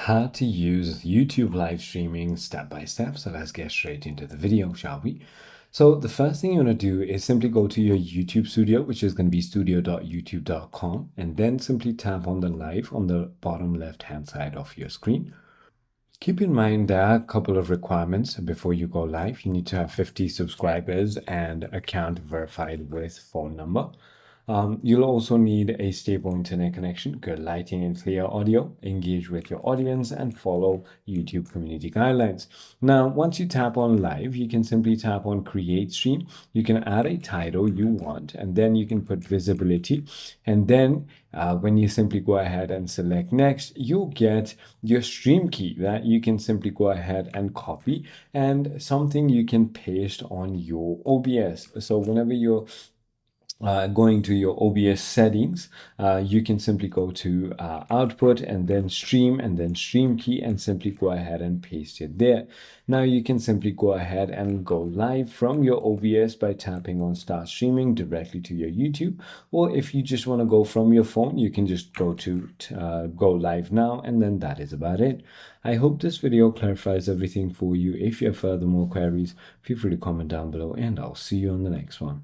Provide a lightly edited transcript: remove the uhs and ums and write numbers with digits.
how to use YouTube live streaming step by step. So let's get straight into the video, shall we? So the first thing you want to do is simply go to your YouTube studio, which is going to be studio.youtube.com, and then simply tap on the live on the bottom left hand side of your screen. Keep in mind there are a couple of requirements before you go live. You need to have 50 subscribers and account verified with phone number. You'll also need a stable internet connection, good lighting and clear audio, engage with your audience, and follow YouTube community guidelines. Now, once you tap on live, you can simply tap on create stream. You can add a title you want, and then you can put visibility. And then when you simply go ahead and select next, you'll get your stream key that you can simply go ahead and copy, and something you can paste on your OBS. So whenever you're going to your OBS settings, you can simply go to output and then stream key and simply go ahead and paste it there. Now you can simply go ahead and go live from your OBS by tapping on start streaming directly to your YouTube, or if you just want to go from your phone, you can just go to go live now, and then that is about it. I hope this video clarifies everything for you. If you have further more queries, feel free to comment down below, and I'll see you on the next one.